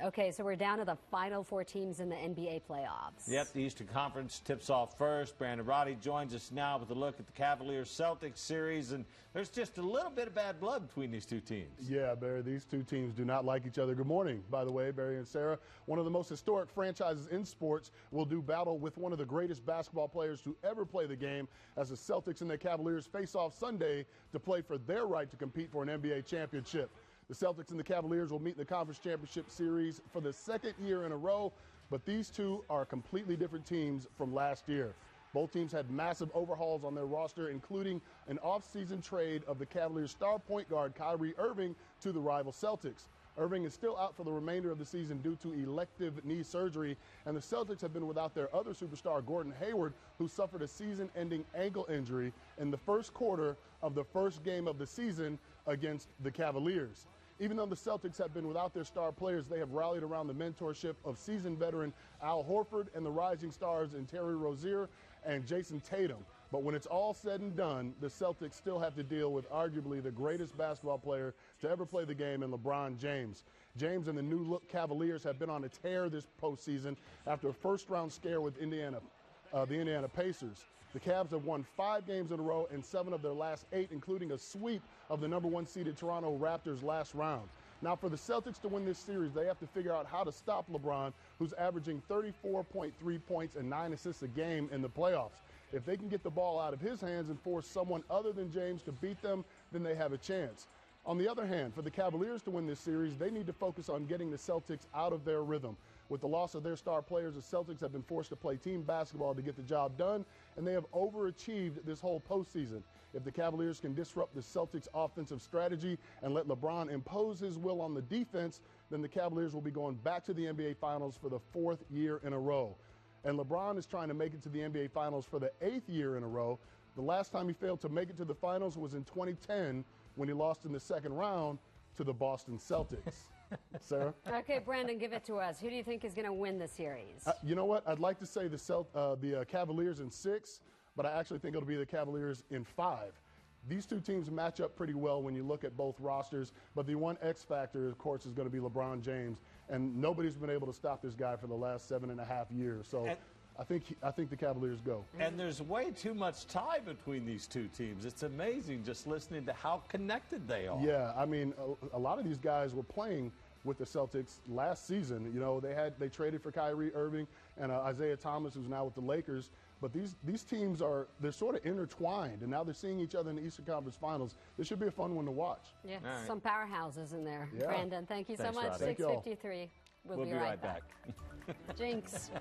Okay, so we're down to the final four teams in the NBA playoffs. Yep, the Eastern Conference tips off first. Brandon Roddy joins us now with a look at the Cavaliers-Celtics series, and there's just a little bit of bad blood between these two teams. Yeah, Barry, these two teams do not like each other. Good morning, by the way, Barry and Sarah. One of the most historic franchises in sports will do battle with one of the greatest basketball players to ever play the game as the Celtics and the Cavaliers face off Sunday to play for their right to compete for an NBA championship. The Celtics and the Cavaliers will meet in the Conference Championship Series for the second year in a row, but these two are completely different teams from last year. Both teams had massive overhauls on their roster, including an offseason trade of the Cavaliers' star point guard Kyrie Irving to the rival Celtics. Irving is still out for the remainder of the season due to elective knee surgery, and the Celtics have been without their other superstar, Gordon Hayward, who suffered a season-ending ankle injury in the first quarter of the first game of the season against the Cavaliers. Even though the Celtics have been without their star players, they have rallied around the mentorship of seasoned veteran Al Horford and the rising stars in Terry Rozier and Jason Tatum. But when it's all said and done, the Celtics still have to deal with arguably the greatest basketball player to ever play the game in LeBron James. James and the new-look Cavaliers have been on a tear this postseason after a first-round scare with the Indiana Pacers. The Cavs have won 5 games in a row and 7 of their last 8, including a sweep of the number 1 seeded Toronto Raptors last round. Now, for the Celtics to win this series, they have to figure out how to stop LeBron, who's averaging 34.3 points and 9 assists a game in the playoffs. If they can get the ball out of his hands and force someone other than James to beat them, then they have a chance. On the other hand, for the Cavaliers to win this series, they need to focus on getting the Celtics out of their rhythm. With the loss of their star players, the Celtics have been forced to play team basketball to get the job done, and they have overachieved this whole postseason. If the Cavaliers can disrupt the Celtics' offensive strategy and let LeBron impose his will on the defense, then the Cavaliers will be going back to the NBA Finals for the 4th year in a row. And LeBron is trying to make it to the NBA Finals for the 8th year in a row. The last time he failed to make it to the Finals was in 2010 when he lost in the second round to the Boston Celtics. Sarah? Okay, Brandon, give it to us. Who do you think is going to win the series? You know what? I'd like to say the Cavaliers in 6, but I actually think it'll be the Cavaliers in 5. These two teams match up pretty well when you look at both rosters, but the one X factor, of course, is going to be LeBron James, and nobody's been able to stop this guy for the last 7.5 years. So I think the Cavaliers go. And there's way too much tie between these two teams. It's amazing just listening to how connected they are. Yeah, I mean, a lot of these guys were playing with the Celtics last season. You know, they traded for Kyrie Irving and Isaiah Thomas, who's now with the Lakers. But these teams they're sort of intertwined, and now they're seeing each other in the Eastern Conference Finals. This should be a fun one to watch. Yeah, right. Some powerhouses in there. Yeah. Brandon, thank you so much. Roddy. 6:53. We'll be right back. Jinx.